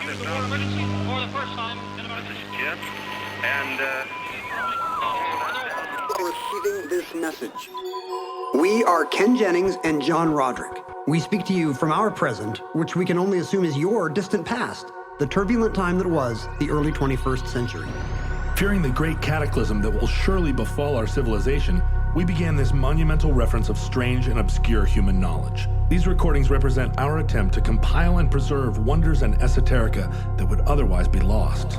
Use the word emergency for the first time in about This is Jim, and Receiving this message. We are Ken Jennings and John Roderick. We speak to you from our present, which we can only assume is your distant past, the turbulent time that was the early 21st century. Fearing the great cataclysm that will surely befall our civilization, we began this monumental reference of strange and obscure human knowledge. These recordings represent our attempt to compile and preserve wonders and esoterica that would otherwise be lost.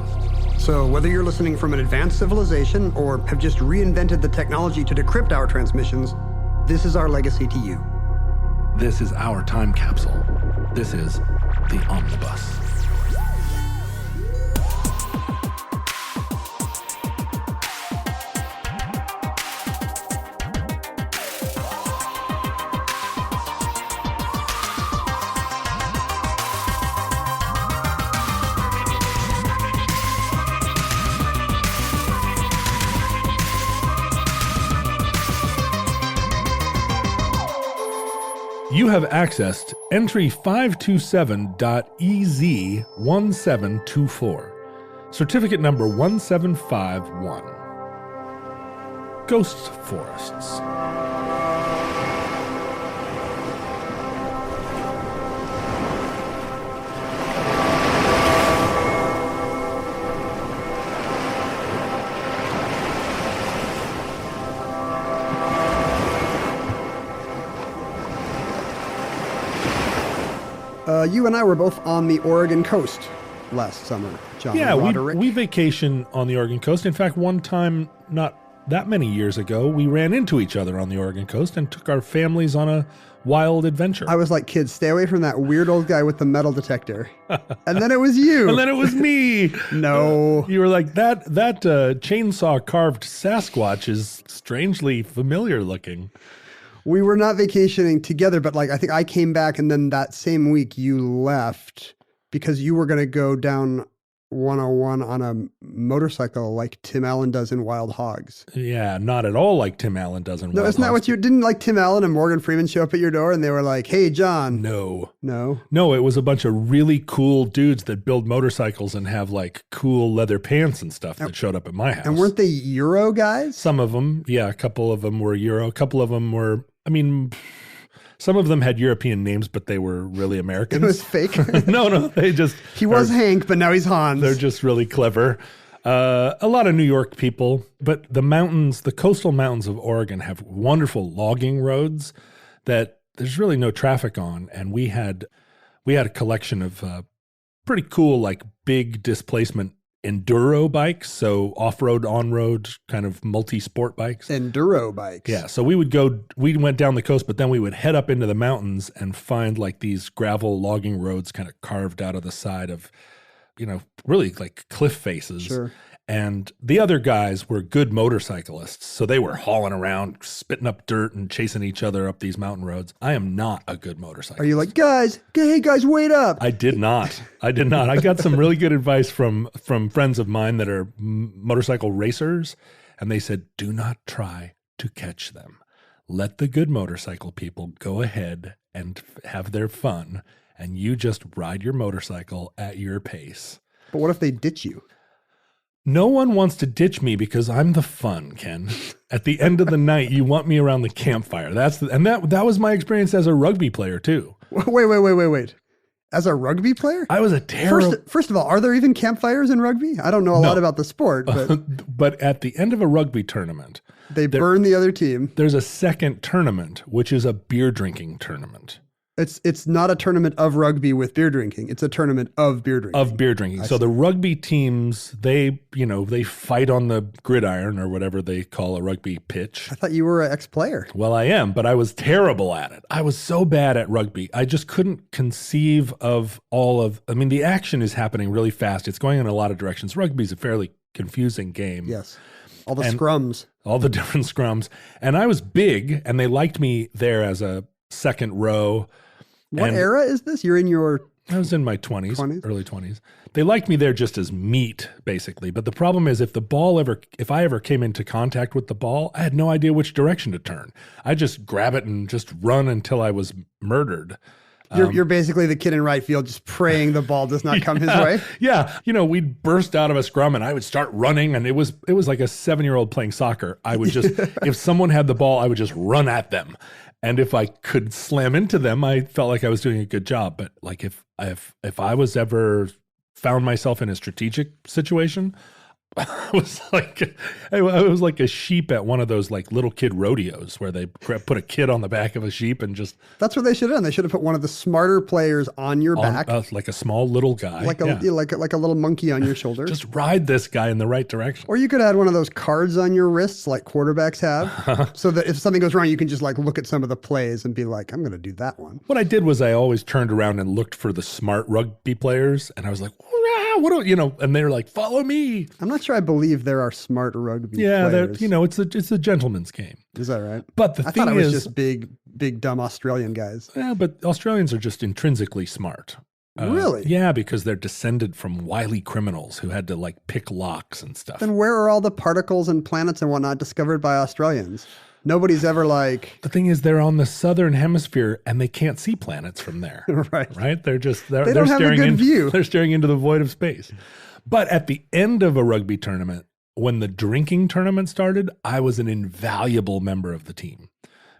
So whether you're listening from an advanced civilization or have just reinvented the technology to decrypt our transmissions, this is our legacy to you. This is our time capsule. This is the Omnibus. You have accessed entry 527.EZ1724, certificate number 1751. Ghost Forests. You and I were both on the Oregon coast last summer, John Roderick. we vacation on the Oregon coast. In fact, one time, not that many years ago, we ran into each other on the Oregon coast and took our families on a wild adventure. I was like, kids, stay away from that weird old guy with the metal detector. And then it was you. And then it was me. No. You were like, that chainsaw carved Sasquatch is strangely familiar looking. We were not vacationing together, but like I think I came back and then that same week you left because you were going to go down 101 on a motorcycle like Tim Allen does in Wild Hogs. Yeah, not at all like Tim Allen does in Wild Hogs. No, isn't that what you didn't like Tim Allen and Morgan Freeman show up at your door and they were like, "Hey, John." No, No, it was a bunch of really cool dudes that build motorcycles and have like cool leather pants and stuff that showed up at my house. And weren't they Euro guys? Some of them, yeah, a couple of them were Euro. A couple of them were, some of them had European names, but they were really Americans. It was fake. No, they just... He was Hank, but now he's Hans. They're just really clever. A lot of New York people, but the coastal mountains of Oregon have wonderful logging roads that there's really no traffic on. And we had a collection of pretty cool, like big displacement enduro bikes, so off-road, on-road, kind of multi-sport bikes. Enduro bikes. Yeah, so we went down the coast, but then we would head up into the mountains and find like these gravel logging roads kind of carved out of the side of, really like cliff faces. Sure. And the other guys were good motorcyclists, so they were hauling around, spitting up dirt and chasing each other up these mountain roads. I am not a good motorcyclist. Are you like, hey guys, wait up? I did not. I got some really good advice from friends of mine that are motorcycle racers, and they said, do not try to catch them. Let the good motorcycle people go ahead and have their fun, and you just ride your motorcycle at your pace. But what if they ditch you? No one wants to ditch me because I'm the fun, Ken. At the end of the night, you want me around the campfire. That was my experience as a rugby player too. Wait. As a rugby player? I was a terrible... First of all, are there even campfires in rugby? I don't know a lot about the sport, but... But at the end of a rugby tournament... They burn the other team. There's a second tournament, which is a beer drinking tournament. It's not a tournament of rugby with beer drinking. It's a tournament of beer drinking. Of beer drinking. So the rugby teams, they fight on the gridiron or whatever they call a rugby pitch. I thought you were an ex-player. Well, I am, but I was terrible at it. I was so bad at rugby. I just couldn't conceive of the action is happening really fast. It's going in a lot of directions. Rugby's a fairly confusing game. Yes. All the scrums. All the different scrums. And I was big, and they liked me there as a second row. What era is this? You're in your... I was in my 20s, early 20s. They liked me there just as meat, basically. But the problem is if I ever came into contact with the ball, I had no idea which direction to turn. I just grab it and just run until I was murdered. You're basically the kid in right field just praying the ball does not come his way. Yeah. We'd burst out of a scrum and I would start running, and it was like a 7-year-old playing soccer. I would just, if someone had the ball, I would just run at them. And if I could slam into them, I felt like I was doing a good job. But like if I was ever found myself in a strategic situation, I was like a sheep at one of those like little kid rodeos where they put a kid on the back of a sheep and just. That's what they should have done. They should have put one of the smarter players on your back, like a small little guy, like a little monkey on your shoulder. Just ride this guy in the right direction. Or you could add one of those cards on your wrists, like quarterbacks have, so that if something goes wrong, you can just like look at some of the plays and be like, "I'm going to do that one." What I did was I always turned around and looked for the smart rugby players, and I was like, "What do?" And they were like, "Follow me." I'm not sure I believe there are smart rugby players. It's a gentleman's game. Is that right? But I thought it was just big dumb Australian guys. Yeah, but Australians are just intrinsically smart. Really? Yeah, because they're descended from wily criminals who had to like pick locks and stuff. Then where are all the particles and planets and whatnot discovered by Australians? Nobody's ever like. The thing is, they're on the southern hemisphere and they can't see planets from there. Right? They're they don't have a good view. They're staring into the void of space. But at the end of a rugby tournament, when the drinking tournament started, I was an invaluable member of the team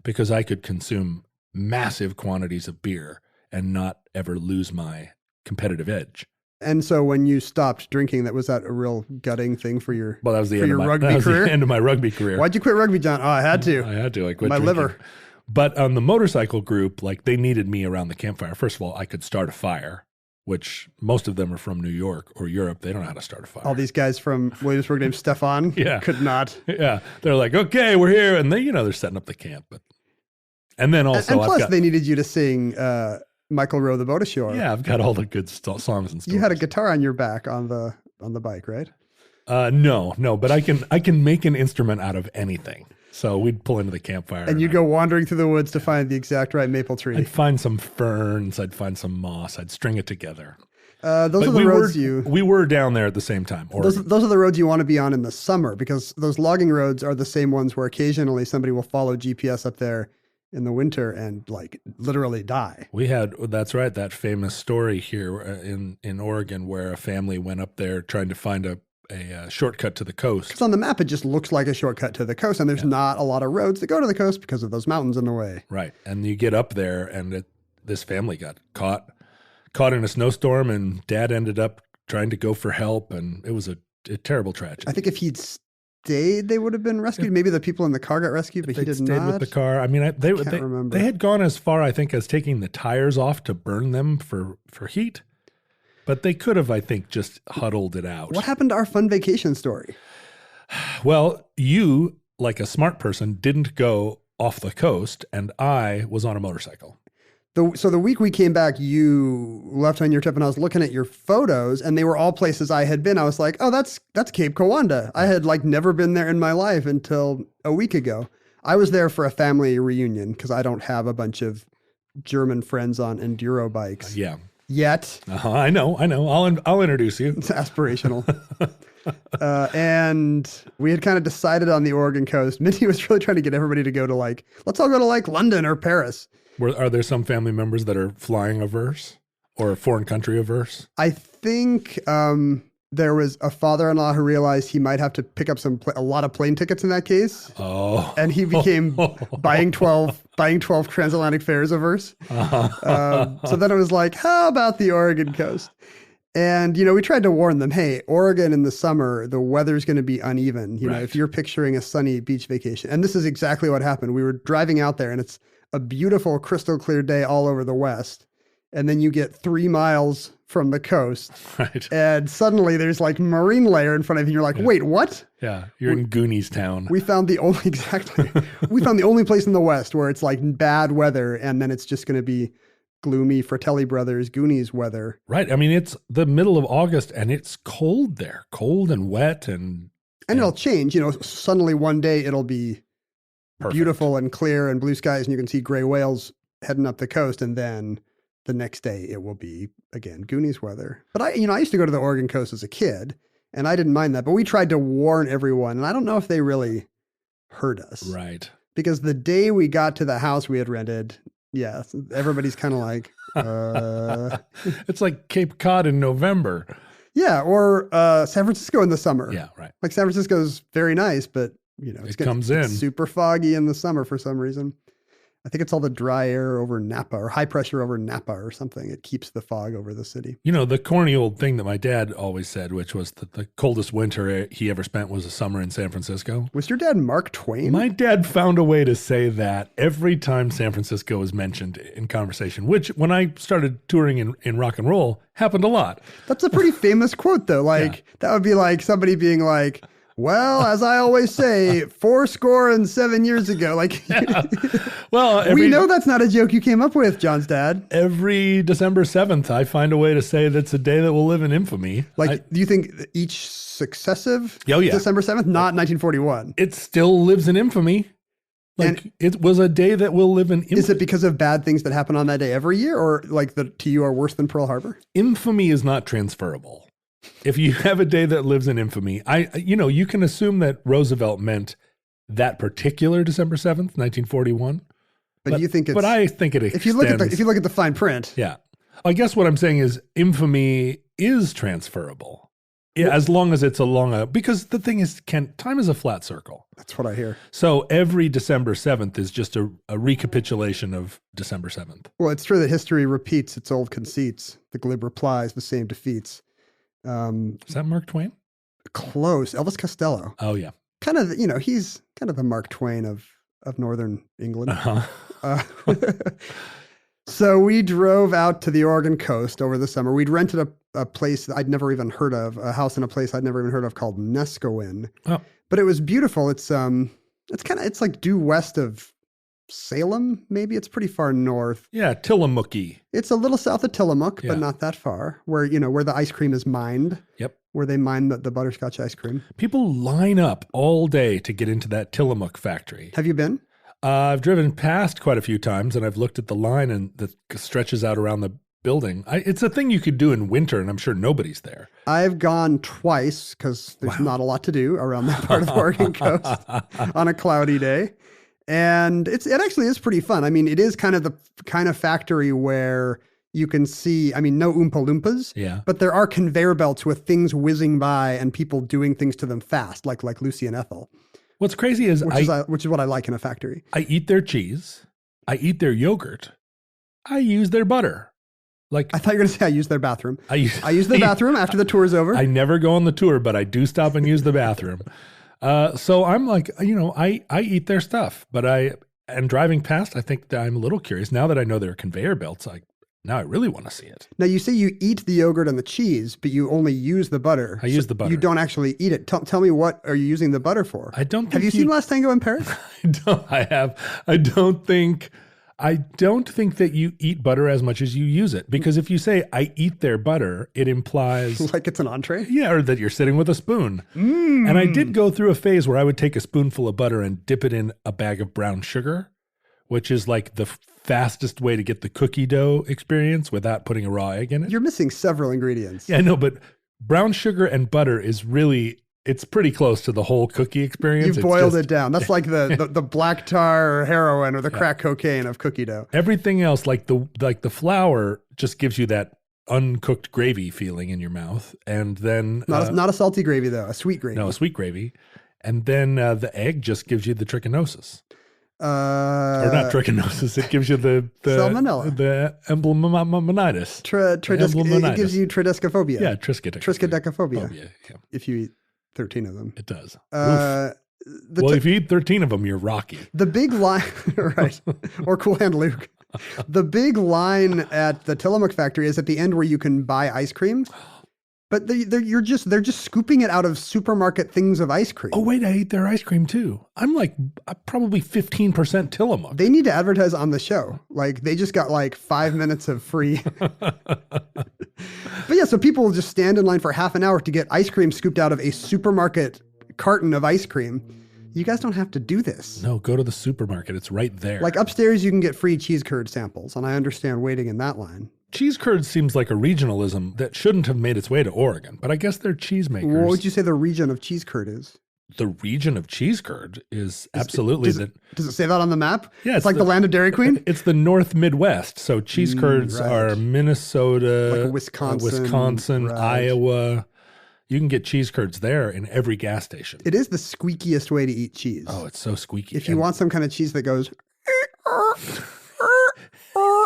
because I could consume massive quantities of beer and not ever lose my competitive edge. And so when you stopped drinking, was that a real gutting thing for your Well, that was the end of my rugby career? The end of my rugby career. Why'd you quit rugby, John? Oh, I had to. I quit my drinking. liver. But on the motorcycle group, like they needed me around the campfire. First of all, I could start a fire, which most of them are from New York or Europe. They don't know how to start a fire. All these guys from Williamsburg named Stefan could not. Yeah. They're like, okay, we're here. And they, they're setting up the camp. And then also, and plus they needed you to sing Michael Row the Boat Ashore. Yeah, I've got all the good songs and stuff. You had a guitar on your back on the bike, right? No, but I can make an instrument out of anything. So we'd pull into the campfire. And you'd go wandering through the woods to find the exact right maple tree. I'd find some ferns. I'd find some moss. I'd string it together. Those are the roads we were down there at the same time. Those are the roads you want to be on in the summer, because those logging roads are the same ones where occasionally somebody will follow GPS up there in the winter and like literally die. That's right, that famous story here in Oregon where a family went up there trying to find a shortcut to the coast. Because on the map, it just looks like a shortcut to the coast, and there's not a lot of roads that go to the coast because of those mountains in the way. Right. And you get up there, and this family got caught in a snowstorm, and dad ended up trying to go for help, and it was a terrible tragedy. I think if he'd stayed, they would have been rescued. Maybe the people in the car got rescued, but he did stayed not. With the car. I mean, they had gone as far, I think, as taking the tires off to burn them for heat. But they could have, I think, just huddled it out. What happened to our fun vacation story? Well, you, like a smart person, didn't go off the coast, and I was on a motorcycle. So the week we came back, you left on your trip, and I was looking at your photos, and they were all places I had been. I was like, oh, that's Cape Cowanda. I had like never been there in my life until a week ago. I was there for a family reunion because I don't have a bunch of German friends on enduro bikes. Yeah. Yet. I know. I'll introduce you. It's aspirational. And we had kind of decided on the Oregon coast. Mindy was really trying to get everybody to go to let's all go to London or Paris. Are there some family members that are flying averse or foreign country averse? I think there was a father-in-law who realized he might have to pick up a lot of plane tickets in that case. Oh. And he became buying 12 transatlantic fares averse. So then it was like, how about the Oregon coast? And, we tried to warn them, hey, Oregon in the summer, the weather's going to be uneven. Right. If you're picturing a sunny beach vacation. And this is exactly what happened. We were driving out there, and it's a beautiful crystal clear day all over the west. And then you get 3 miles from the coast. Right. And suddenly there's marine layer in front of you. You're like, wait, what? Yeah. You're in Goonies town. We found the only place in the West where it's bad weather. And then it's just going to be gloomy Fratelli Brothers Goonies weather. Right. I mean, it's the middle of August and it's cold there, cold and wet. And it'll change, suddenly one day it'll be perfect. Beautiful and clear and blue skies, and you can see gray whales heading up the coast. And then the next day it will be, again, Goonies weather. But I used to go to the Oregon coast as a kid, and I didn't mind that. But we tried to warn everyone, and I don't know if they really heard us. Right. Because the day we got to the house we had rented, yeah, everybody's kind of like, It's like Cape Cod in November. Yeah, or San Francisco in the summer. Yeah, right. Like San Francisco's very nice, but It comes in. it's super foggy in the summer for some reason. I think it's all the dry air over Napa or high pressure over Napa or something. It keeps the fog over the city. The corny old thing that my dad always said, which was that the coldest winter he ever spent was a summer in San Francisco. Was your dad Mark Twain? My dad found a way to say that every time San Francisco was mentioned in conversation, which when I started touring in rock and roll happened a lot. That's a pretty famous quote, though. Like, that would be like somebody being like, well, as I always say, 7 years ago. Like, Well, we know that's not a joke you came up with, John's dad. Every December 7th, I find a way to say that's a day that will live in infamy. Like, do you think each successive Oh, yeah. December 7th, not 1941? It still lives in infamy. Like, it was a day that will live in infamy. Is it because of bad things that happen on that day every year, or like to you are worse than Pearl Harbor? Infamy is not transferable. If you have a day that lives in infamy, you can assume that Roosevelt meant that particular December 7th, 1941. But you think it's... But I think it extends. If you look at the fine print... Yeah. I guess what I'm saying is infamy is transferable. As long as it's because the thing is, time is a flat circle. That's what I hear. So every December 7th is just a recapitulation of December 7th. Well, it's true that history repeats its old conceits. The glib replies, the same defeats. Is that Mark Twain? Close. Elvis Costello. Oh, yeah. Kind of, he's kind of the Mark Twain of Northern England. Uh-huh. So we drove out to the Oregon coast over the summer. We'd rented a place that I'd never even heard of, a house in a place I'd never even heard of called Neskowin. Oh. But it was beautiful. It's like due west of Salem, maybe. It's pretty far north. Yeah, Tillamook-y. It's a little south of Tillamook, Yeah. but not that far, where the ice cream is mined. Yep. Where they mine the butterscotch ice cream. People line up all day to get into that Tillamook factory. Have you been? I've driven past quite a few times, and I've looked at the line and that stretches out around the building. It's a thing you could do in winter, and I'm sure nobody's there. I've gone twice because there's not a lot to do around that part of the Oregon coast on a cloudy day. And it actually is pretty fun. I mean, it is kind of the kind of factory where you can see, no Oompa Loompas, but there are conveyor belts with things whizzing by and people doing things to them fast, like Lucy and Ethel. What's crazy is which is what I like in a factory. I eat their cheese. I eat their yogurt. I use their butter. Like, I thought you were going to say I use their bathroom. I use I the bathroom after the tour is over. I never go on the tour, but I do stop and use the bathroom. So I'm like, I eat their stuff, and driving past, I think that I'm a little curious now that I know there are conveyor belts. Now I really want to see it. Now you say you eat the yogurt and the cheese, but you only use the butter. I use the butter. You don't actually eat it. Tell me, what are you using the butter for? I don't think Have you seen Last Tango in Paris? I have. I don't think that you eat butter as much as you use it, because if you say I eat their butter, it implies like it's an entree? Yeah, or that you're sitting with a spoon. And I did go through a phase where I would take a spoonful of butter and dip it in a bag of brown sugar, which is like the fastest way to get the cookie dough experience without putting a raw egg in it. You're missing several ingredients. Yeah, I know, but brown sugar and butter is really, it's pretty close to the whole cookie experience. You've boiled it down. That's like the black tar or heroin or the crack cocaine of cookie dough. Everything else, like the flour, just gives you that uncooked gravy feeling in your mouth. And then not a salty gravy though, a sweet gravy. No, a sweet gravy. And then the egg just gives you the trichinosis. Or not trichinosis. It gives you the salmonella, the emblemomonitis. It gives you tridescophobia. Yeah, triskaidekaphobia. Yeah. If you eat 13 of them, it does. If you eat 13 of them, you're Rocky. The big line, right? Or Cool Hand Luke. The big line at the Tillamook factory is at the end where you can buy ice cream. But they're just scooping it out of supermarket things of ice cream. Oh, wait, I eat their ice cream too. I'm like probably 15% Tillamook. They need to advertise on the show. Like they just got like 5 minutes of free. But yeah, so people will just stand in line for half an hour to get ice cream scooped out of a supermarket carton of ice cream. You guys don't have to do this. No, go to the supermarket. It's right there. Like upstairs, you can get free cheese curd samples. And I understand waiting in that line. Cheese curd seems like a regionalism that shouldn't have made its way to Oregon, but I guess they're cheesemakers. What would you say the region of cheese curd is? the region of cheese curd is absolutely Does it say that on the map? Yeah, it's like the land of Dairy Queen. It's the North Midwest. So cheese curds right. are Minnesota, Like Wisconsin, right. Iowa. You can get cheese curds there in every gas station. It is the squeakiest way to eat cheese. Oh, it's so squeaky. If you want some kind of cheese that goes,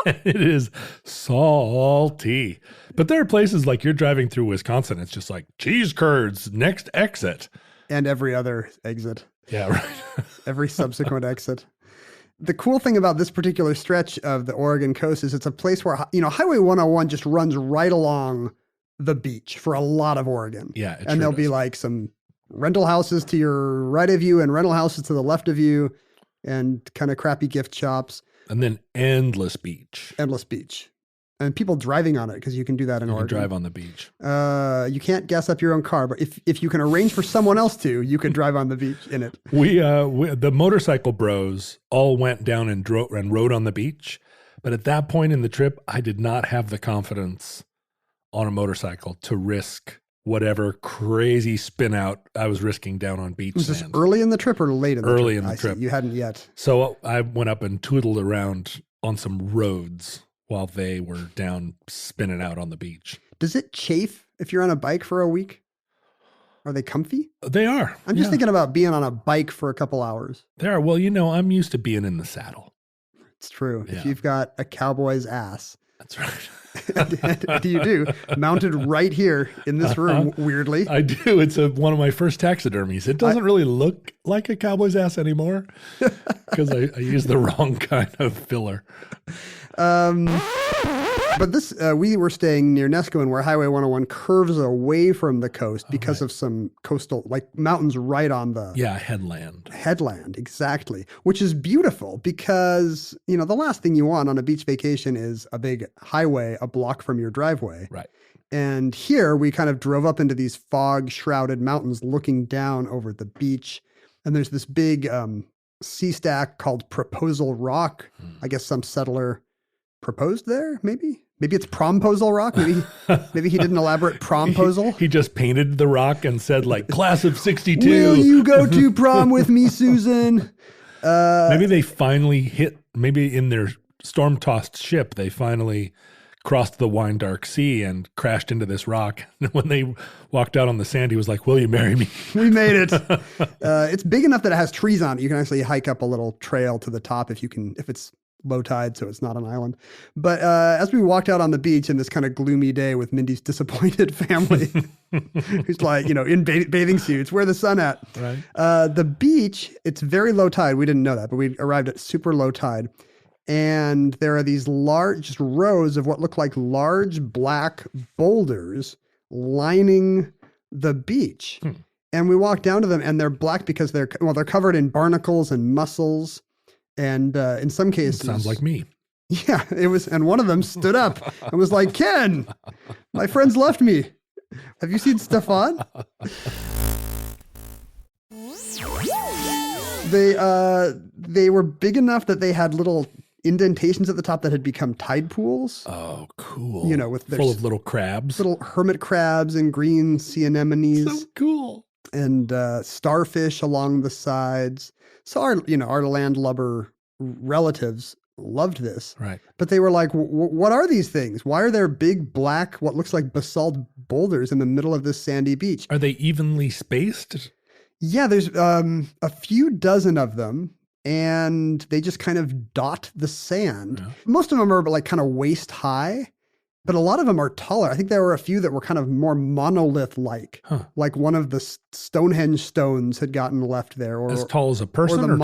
it is salty. But there are places like you're driving through Wisconsin. It's just like cheese curds, next exit. And every other exit. Yeah, right. Every subsequent exit. The cool thing about this particular stretch of the Oregon coast is it's a place where, Highway 101 just runs right along the beach for a lot of Oregon. Yeah. And there'll be like some rental houses to your right of you and rental houses to the left of you and kind of crappy gift shops. And then endless beach. Endless beach. And people driving on it because you can do that in Oregon. You can drive on the beach. You can't gas up your own car, but if you can arrange for someone else to, you can drive on the beach in it. We the motorcycle bros all went down and rode on the beach, but at that point in the trip, I did not have the confidence on a motorcycle to risk whatever crazy spin out I was risking down on beach Was this sand. early in the trip or late in the trip? Early in the trip. You hadn't yet. So I went up and tootled around on some roads while they were down spinning out on the beach. Does it chafe if you're on a bike for a week? Are they comfy? They are. I'm just thinking about being on a bike for a couple hours. They are. Well, I'm used to being in the saddle. It's true. Yeah. If you've got a cowboy's ass. That's right. and you do. Mounted right here in this room, weirdly. I do. It's one of my first taxidermies. It doesn't really look like a cowboy's ass anymore because I used the wrong kind of filler. But this, we were staying near Nescoin where Highway 101 curves away from the coast because of some coastal, like mountains right on the headland. Headland, exactly, which is beautiful because, the last thing you want on a beach vacation is a big highway a block from your driveway. Right. And here we kind of drove up into these fog-shrouded mountains looking down over the beach. And there's this big sea stack called Proposal Rock. I guess some settler proposed there, maybe? Maybe it's Promposal Rock. Maybe he did an elaborate promposal. He just painted the rock and said, like, class of 62. Will you go to prom with me, Susan? Maybe they finally maybe in their storm-tossed ship, they finally crossed the wine dark sea and crashed into this rock. And when they walked out on the sand, he was like, will you marry me? We made it. It's big enough that it has trees on it. You can actually hike up a little trail to the top if it's low tide, so it's not an island. But as we walked out on the beach in this kind of gloomy day with Mindy's disappointed family, who's like, in bathing suits, where the sun at? Right. The beach, it's very low tide. We didn't know that, but we arrived at super low tide. And there are these large rows of what look like large black boulders lining the beach. And we walked down to them and they're black because they're covered in barnacles and mussels. And in some cases, sounds like me. Yeah, it was. And one of them stood up and was like, Ken, my friends left me. Have you seen Stefan? They were big enough that they had little indentations at the top that had become tide pools. Oh, cool. With full of little crabs. Little hermit crabs and green sea anemones. So cool. And starfish along the sides. So our landlubber relatives loved this. Right. But they were like, what are these things? Why are there big black, what looks like basalt boulders in the middle of this sandy beach? Are they evenly spaced? Yeah, there's a few dozen of them. And they just kind of dot the sand. Yeah. Most of them are like kind of waist high, but a lot of them are taller. I think there were a few that were kind of more monolith-like, like one of the Stonehenge stones had gotten left there. Or as tall as a person or the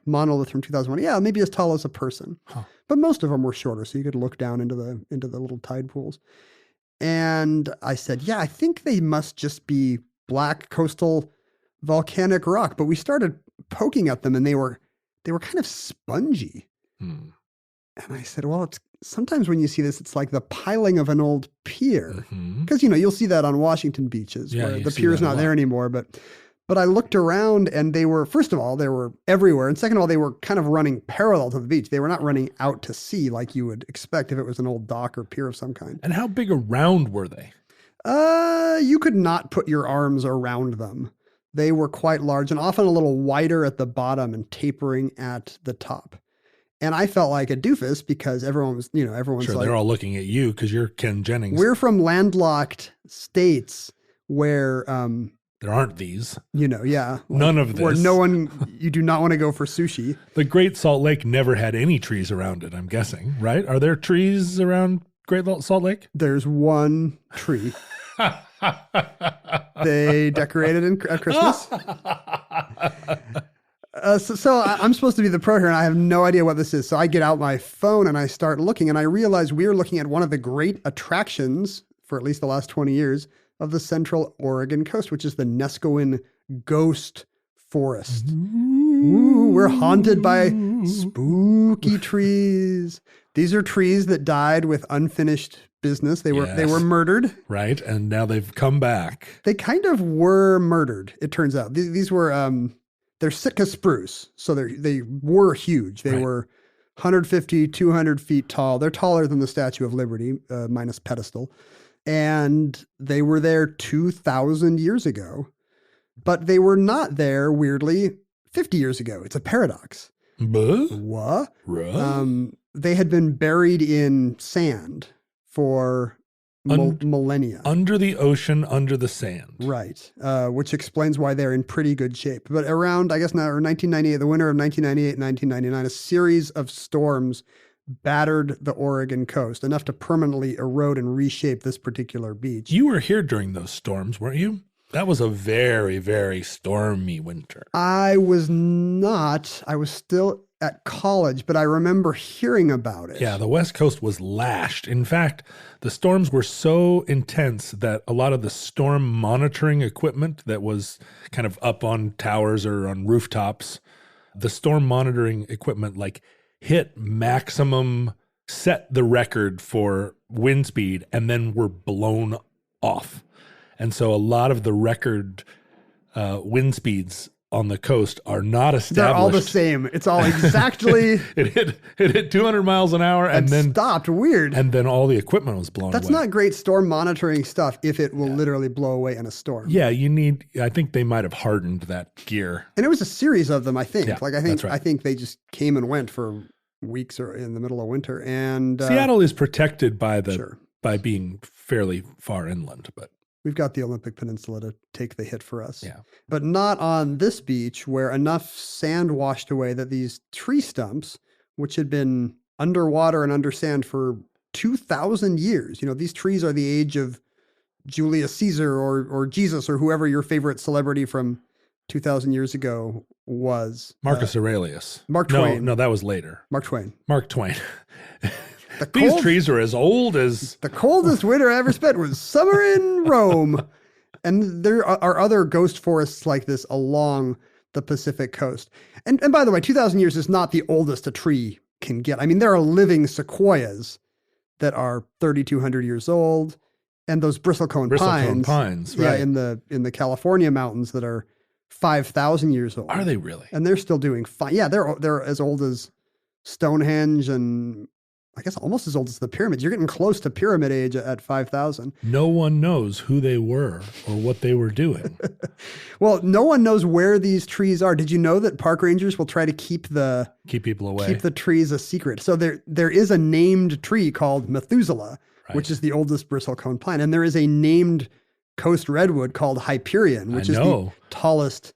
monolith from 2001. Yeah, maybe as tall as a person. But most of them were shorter, so you could look down into the little tide pools. And I said, yeah, I think they must just be black coastal volcanic rock. But we started poking at them and they were kind of spongy. And I said, well, it's sometimes when you see this, it's like the piling of an old pier. Because, you'll see that on Washington beaches where the pier is not there anymore. But I looked around and they were, first of all, they were everywhere. And second of all, they were kind of running parallel to the beach. They were not running out to sea like you would expect if it was an old dock or pier of some kind. And how big around were they? You could not put your arms around them. They were quite large and often a little wider at the bottom and tapering at the top. And I felt like a doofus because everyone's Sure, like, they're all looking at you because you're Ken Jennings. we're from landlocked states where, There aren't these. yeah. None of this. Where you do not want to go for sushi. The Great Salt Lake never had any trees around it, I'm guessing, right? Are there trees around Great Salt Lake? There's one tree. They decorated at Christmas. So I'm supposed to be the pro here, and I have no idea what this is. So I get out my phone and I start looking, and I realize we're looking at one of the great attractions for at least the last 20 years of the Central Oregon coast, which is the Nescoin Ghost Forest. Ooh, we're haunted by spooky trees. These are trees that died with unfinished business. They were murdered. Right, and now they've come back. They kind of were murdered, it turns out. These were they're Sitka spruce, so they were huge. They were 150, 200 feet tall. They're taller than the Statue of Liberty, minus pedestal. And they were there 2,000 years ago. But they were not there, weirdly, 50 years ago. It's a paradox. What? They had been buried in sand for millennia. Under the ocean, under the sand. Right. Which explains why they're in pretty good shape. But around, I guess now, 1998, the winter of 1998 and 1999, a series of storms battered the Oregon coast, enough to permanently erode and reshape this particular beach. You were here during those storms, weren't you? That was a very, very stormy winter. I was not. I was still at college, but I remember hearing about it. Yeah, the West Coast was lashed. In fact, the storms were so intense that a lot of the storm monitoring equipment that was kind of up on towers or on rooftops, the storm monitoring equipment hit maximum, set the record for wind speed, and then were blown off. And so a lot of the record wind speeds on the coast are not established. They're all the same. It's all exactly. It hit 200 miles an hour and then stopped. Weird. And then all the equipment was blown away. That's not great storm monitoring stuff if it will literally blow away in a storm. Yeah, I think they might have hardened that gear. And it was a series of them, I think. Yeah, that's right. I think they just came and went for weeks or in the middle of winter. And Seattle is protected by by being fairly far inland, but we've got the Olympic Peninsula to take the hit for us. Yeah. But not on this beach where enough sand washed away that these tree stumps, which had been underwater and under sand for 2,000 years, these trees are the age of Julius Caesar or Jesus or whoever your favorite celebrity from 2,000 years ago was. Marcus Aurelius. Mark Twain. No, that was later. Mark Twain. These trees are as old as... The coldest winter I ever spent was summer in Rome. And there are other ghost forests like this along the Pacific coast. And by the way, 2,000 years is not the oldest a tree can get. I mean, there are living sequoias that are 3,200 years old. And those bristlecone pines. Right. Yeah, in the California mountains that are 5,000 years old. Are they really? And they're still doing fine. Yeah, they're as old as Stonehenge and... I guess almost as old as the pyramids. You're getting close to pyramid age at 5,000. No one knows who they were or what they were doing. Well, no one knows where these trees are. Did you know that park rangers will try to keep people away, keep the trees a secret? So there is a named tree called Methuselah, which is the oldest bristlecone pine, and there is a named coast redwood called Hyperion, which is the tallest.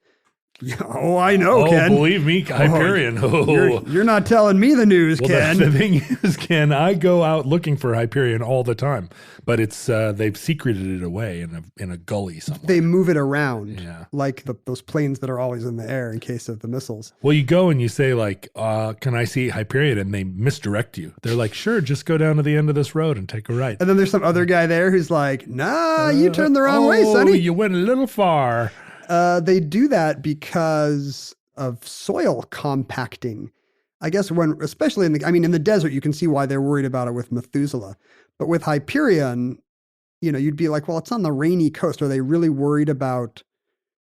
Oh, I know, Ken. Oh, believe me, Hyperion. You're not telling me the news, Ken. The thing is, Ken, I go out looking for Hyperion all the time, but it's they've secreted it away in a gully somewhere. They move it around, like those planes that are always in the air in case of the missiles. Well, you go and you say, can I see Hyperion? And they misdirect you. They're like, sure, just go down to the end of this road and take a right. And then there's some other guy there who's like, nah, you turned the wrong way, sonny. You went a little far. They do that because of soil compacting. I guess especially in the desert, you can see why they're worried about it with Methuselah. But with Hyperion, you'd be like, well, it's on the rainy coast. Are they really worried about,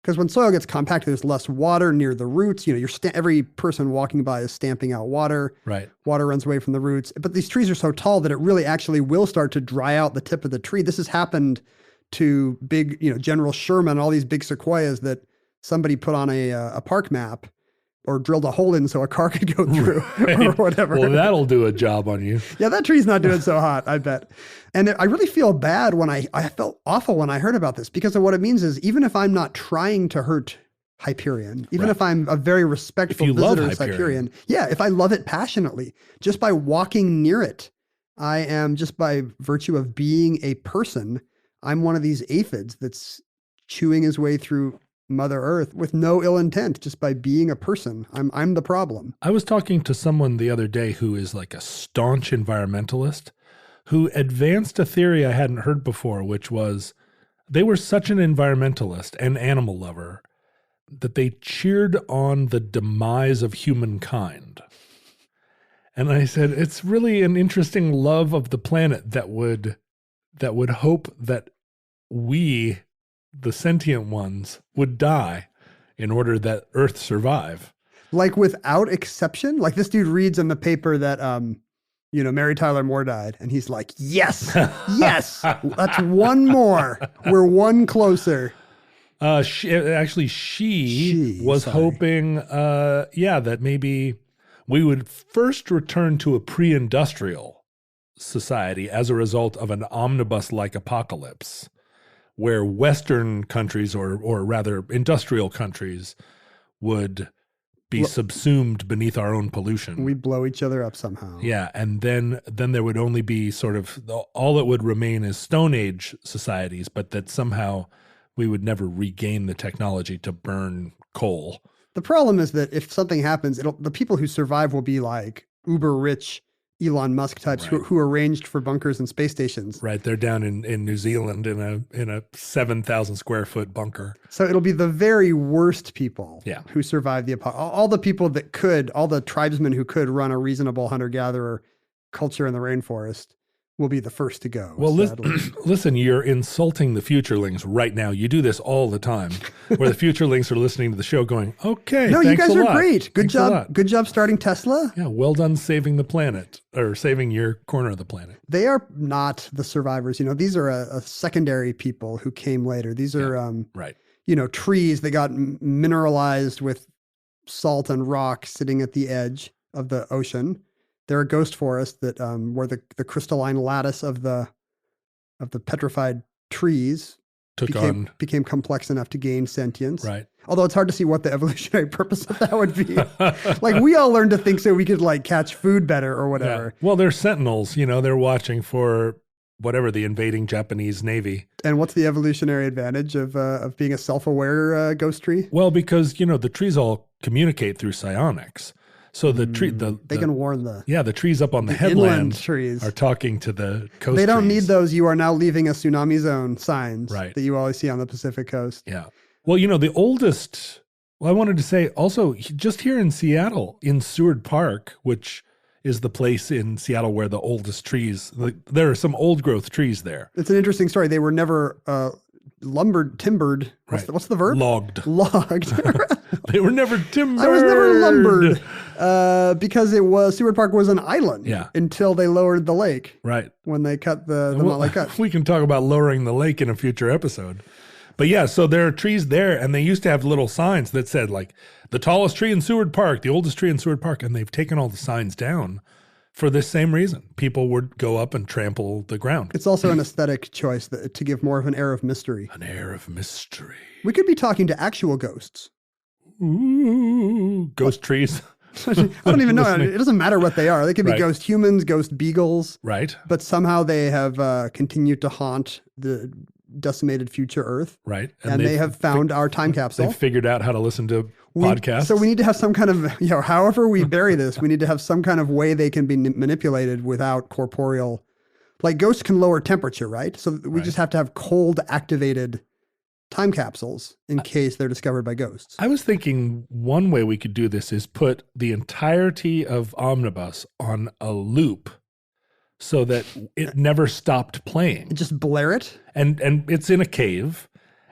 because when soil gets compacted, there's less water near the roots. Every person walking by is stamping out water. Right. Water runs away from the roots. But these trees are so tall that it really actually will start to dry out the tip of the tree. This has happened to big, General Sherman, all these big sequoias that somebody put on a park map or drilled a hole in so a car could go through or whatever. Well, that'll do a job on you. Yeah, that tree's not doing so hot, I bet. And I really feel bad when I felt awful when I heard about this, because of what it means is, even if I'm not trying to hurt Hyperion, even if I'm a very respectful visitor to Hyperion, if I love it passionately, just by walking near it, I am, just by virtue of being a person, I'm one of these aphids that's chewing his way through Mother Earth with no ill intent, just by being a person. I'm the problem. I was talking to someone the other day who is like a staunch environmentalist, who advanced a theory I hadn't heard before, which was they were such an environmentalist and animal lover that they cheered on the demise of humankind. And I said, it's really an interesting love of the planet that would hope that we, the sentient ones, would die in order that Earth survive. Like without exception? Like this dude reads in the paper that, Mary Tyler Moore died. And he's like, yes, yes, that's one more. We're one closer. She was hoping, that maybe we would first return to a pre-industrial society as a result of an omnibus-like apocalypse, where Western countries, or rather industrial countries, would be subsumed beneath our own pollution. We blow each other up somehow. Yeah, and then there would only be sort of, all that would remain is Stone Age societies, but that somehow we would never regain the technology to burn coal. The problem is that if something happens, the people who survive will be like uber rich Elon Musk types who arranged for bunkers and space stations. Right. They're down in New Zealand in a 7,000 square foot bunker. So it'll be the very worst people who survive the apocalypse. All the people that could, all the tribesmen who could run a reasonable hunter-gatherer culture in the rainforest will be the first to go. Well, listen, you're insulting the futurelings right now. You do this all the time, where the futurelings are listening to the show going, okay, no, thanks you guys a are lot. great. Good Thanks a lot. job. Good job starting Tesla. Yeah, well done saving the planet, or saving your corner of the planet. They are not the survivors. These are a secondary people who came later. These are, trees that got mineralized with salt and rock sitting at the edge of the ocean. They're a ghost forest that where the crystalline lattice of the petrified trees became complex enough to gain sentience. Right. Although it's hard to see what the evolutionary purpose of that would be. Like we all learned to think so we could like catch food better or whatever. Yeah. Well, they're sentinels. They're watching for whatever, the invading Japanese Navy. And what's the evolutionary advantage of being a self-aware ghost tree? Well, because the trees all communicate through psionics. So the tree, they can warn the trees up on the headland trees are talking to the coast. They don't trees. need those. You are now leaving a tsunami zone signs that you always see on the Pacific coast. Yeah. Well, the oldest. Well, I wanted to say also just here in Seattle, in Seward Park, which is the place in Seattle where the oldest trees. There are some old growth trees there. It's an interesting story. They were never timbered. What's the verb? Logged. They were never timbered. I was never lumbered because Seward Park was an island until they lowered the lake. Right. When they cut the Motley cut. We can talk about lowering the lake in a future episode. But yeah, so there are trees there, and they used to have little signs that said like the tallest tree in Seward Park, the oldest tree in Seward Park, and they've taken all the signs down for this same reason. People would go up and trample the ground. It's also an aesthetic choice to give more of an air of mystery. An air of mystery. We could be talking to actual ghosts. Ooh, ghost trees. I don't even know. It doesn't matter what they are. They could be ghost humans, ghost beagles. Right. But somehow they have continued to haunt the decimated future Earth. Right. And they have found our time capsule. They've figured out how to listen to podcasts. So we need to have some kind of, however we bury this, we need to have some kind of way they can be manipulated without corporeal. Like ghosts can lower temperature, right? So we just have to have cold activated time capsules in case they're discovered by ghosts. I was thinking one way we could do this is put the entirety of Omnibus on a loop so that it never stopped playing. Just blare it? And it's in a cave.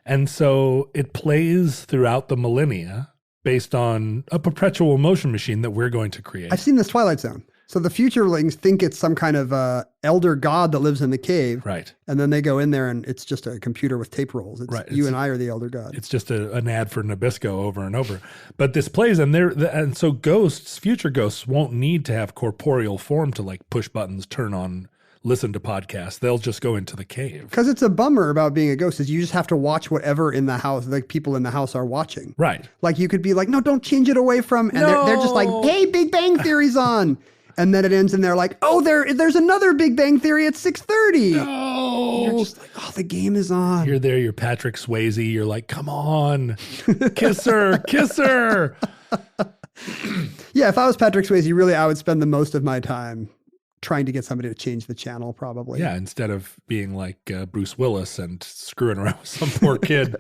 And so it plays throughout the millennia based on a perpetual motion machine that we're going to create. I've seen this Twilight Zone. So the futurelings think it's some kind of elder god that lives in the cave. Right. And then they go in there and it's just a computer with tape rolls. It's Right. you and I are the elder god. It's just an ad for Nabisco over and over. But this plays, and so future ghosts won't need to have corporeal form to like push buttons, turn on, listen to podcasts. They'll just go into the cave. Because it's a bummer about being a ghost is you just have to watch whatever in the house, like people in the house are watching. Right. Like you could be like, no, don't change it away from, and they're just like, hey, Big Bang Theory's on. And then it ends and they're like, oh, there's another Big Bang Theory at 6:30. No. You're just like, oh, the game is on. You're there, you're Patrick Swayze. You're like, come on, kiss her, kiss her. Yeah, if I was Patrick Swayze, really, I would spend the most of my time trying to get somebody to change the channel, probably. Yeah, instead of being like Bruce Willis and screwing around with some poor kid,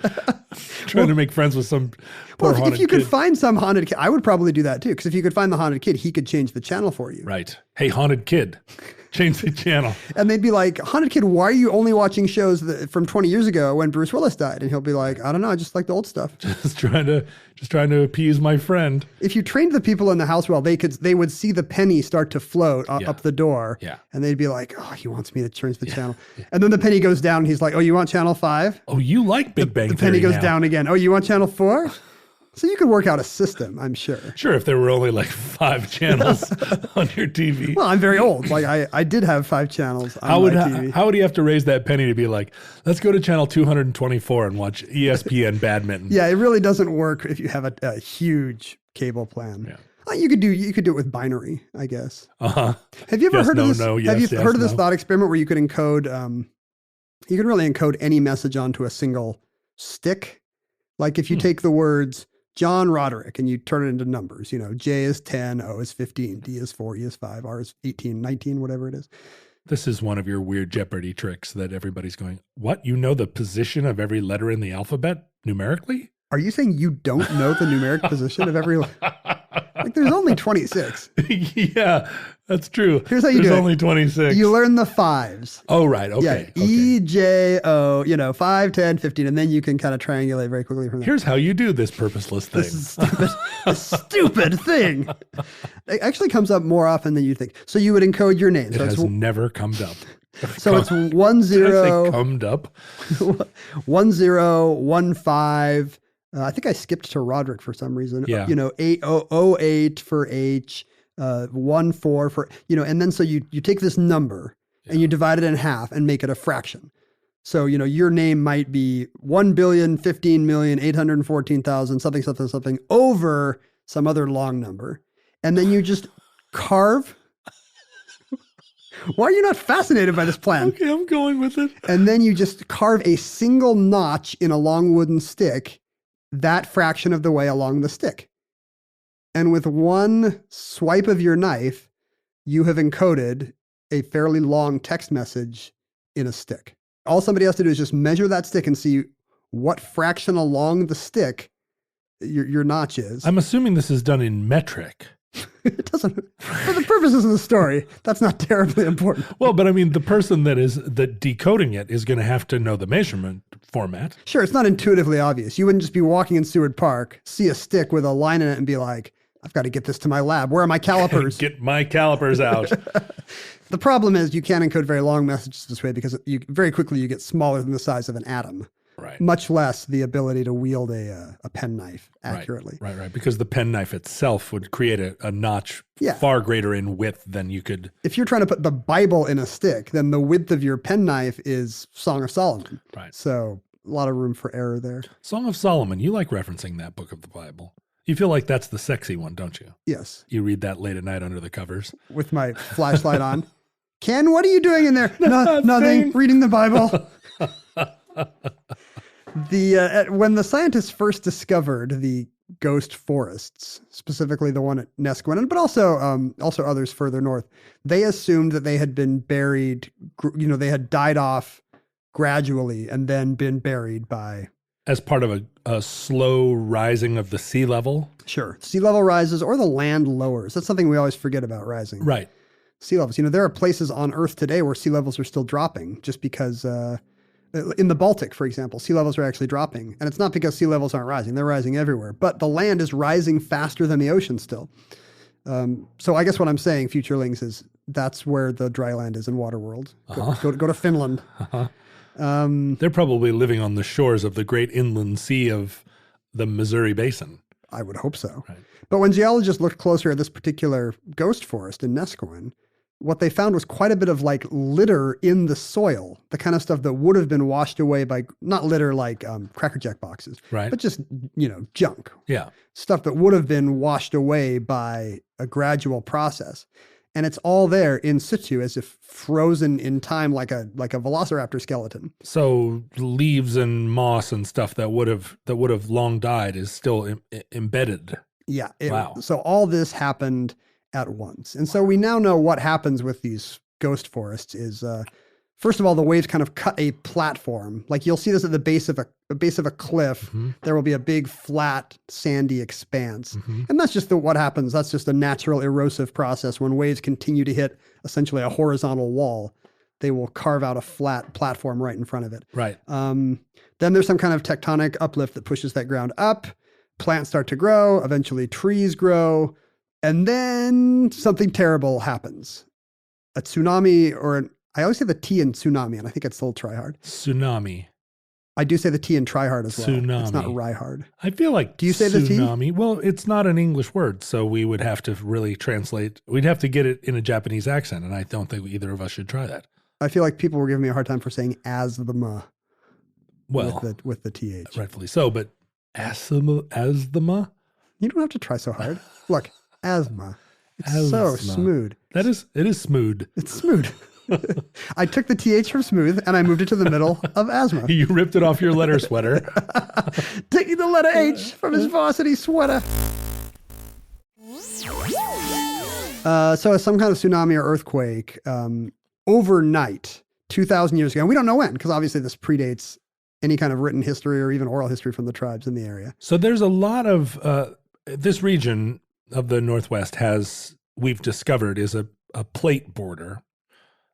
trying to make friends with some poor haunted kid. If you could find some haunted kid, I would probably do that too. Because if you could find the haunted kid, he could change the channel for you. Right. Hey, haunted kid, change the channel. And they'd be like, haunted kid, why are you only watching shows from 20 years ago when Bruce Willis died? And he'll be like, I don't know, I just like the old stuff. Just trying to appease my friend. If you trained the people in the house well, they would see the penny start to float up the door. Yeah. And they'd be like, oh, he wants me to change the channel. Yeah. And then the penny goes down and he's like, oh, you want channel 5? Oh, you like Big Bang Theory. The penny goes now. down again. Oh, you want channel 4? So you could work out a system, I'm sure. Sure, if there were only like 5 channels on your TV. Well, I'm very old. Like I did have 5 channels on my TV. How would he have to raise that penny to be like, let's go to channel 224 and watch ESPN badminton? Yeah, it really doesn't work if you have a huge cable plan. Yeah. You could do it with binary, I guess. Uh-huh. Have you ever heard of this? Have you heard of this thought experiment where you could encode? You can really encode any message onto a single stick. Like if you take the words John Roderick and you turn it into numbers. You know, J is 10, O is 15, D is 4, E is 5, R is 18, 19, whatever it is. This is one of your weird Jeopardy tricks that everybody's going, what? You know the position of every letter in the alphabet numerically? Are you saying you don't know the numeric position of every? Like, there's only 26. Yeah, that's true. Here's how you do it. There's only 26. You learn the 5s. Oh, right. Okay. Yeah. E, J, O, 5, 10, 15, and then you can kind of triangulate very quickly from there. Here's how you do this purposeless thing. This is stupid. This stupid thing. It actually comes up more often than you think. So you would encode your name. It has never come up. So it's 10. Did I say cummed up? 1015. I think I skipped to Roderick for some reason. Yeah. 8008 for H, 14 for, and then so you take this number and you divide it in half and make it a fraction. So, your name might be 1,015,814,000 something, something, something over some other long number. And then you just carve. Why are you not fascinated by this plan? Okay, I'm going with it. And then you just carve a single notch in a long wooden stick, that fraction of the way along the stick. And with one swipe of your knife, you have encoded a fairly long text message in a stick. All somebody has to do is just measure that stick and see what fraction along the stick your notch is. I'm assuming this is done in metric. It doesn't, for the purposes of the story, that's not terribly important. Well, but I mean, the person that decoding it is going to have to know the measurement format. Sure, it's not intuitively obvious. You wouldn't just be walking in Seward Park, see a stick with a line in it and be like, I've got to get this to my lab. Where are my calipers? Get my calipers out. The problem is you can't encode very long messages this way because very quickly you get smaller than the size of an atom. Right. Much less the ability to wield a penknife accurately. Right. Because the penknife itself would create a notch far greater in width than you could. If you're trying to put the Bible in a stick, then the width of your penknife is Song of Solomon. Right. So a lot of room for error there. Song of Solomon. You like referencing that book of the Bible. You feel like that's the sexy one, don't you? Yes. You read that late at night under the covers. With my flashlight on. Ken, what are you doing in there? Nothing. Reading the Bible. When the scientists first discovered the ghost forests, specifically the one at Nesquin, but also others further north, they assumed that they had been buried, they had died off gradually and then been buried by... As part of a slow rising of the sea level? Sure. Sea level rises or the land lowers. That's something we always forget about rising. Right. Sea levels. There are places on Earth today where sea levels are still dropping just because... in the Baltic, for example, sea levels are actually dropping. And it's not because sea levels aren't rising. They're rising everywhere. But the land is rising faster than the ocean still. So I guess what I'm saying, futurelings, is that's where the dry land is in Waterworld. Go to Finland. They're probably living on the shores of the great inland sea of the Missouri Basin. I would hope so. Right. But when geologists looked closer at this particular ghost forest in Neskowin, what they found was quite a bit of like litter in the soil, the kind of stuff that would have been washed away by, not litter like Cracker Jack boxes, Right. but just, junk. Yeah. Stuff that would have been washed away by a gradual process. And it's all there in situ, as if frozen in time, like a velociraptor skeleton. So leaves and moss and stuff that would have long died is still embedded. Yeah. Wow. So all this happened at once. And so we now know what happens with these ghost forests is, first of all, the waves kind of cut a platform. Like you'll see this at the base of a cliff. Mm-hmm. There will be a big flat sandy expanse. Mm-hmm. And that's just what happens. That's just a natural erosive process. When waves continue to hit essentially a horizontal wall, they will carve out a flat platform right in front of it. Right. Then there's some kind of tectonic uplift that pushes that ground up. Plants start to grow. Eventually trees grow. And then something terrible happens. A tsunami, I always say the T in tsunami, and I think it's still try hard. Tsunami. I do say the T in try hard as well. Tsunami. It's not rye hard. I feel like Do you say the T? tsunami. Well, it's not an English word, so we would have to really translate. We'd have to get it in a Japanese accent, and I don't think either of us should try that. I feel like people were giving me a hard time for saying asthma. Well, with the TH. rightfully so, but asthma? You don't have to try so hard. Look, asthma. It's so Asthma. smooth. It is smooth. It's smooth. I took the TH from smooth and I moved it to the middle of asthma. You ripped it off your letter sweater. Taking the letter H from his varsity sweater. So some kind of tsunami or earthquake overnight, 2,000 years ago. And we don't know when, because obviously this predates any kind of written history or even oral history from the tribes in the area. So there's a lot of this region of the Northwest we've discovered is a plate border.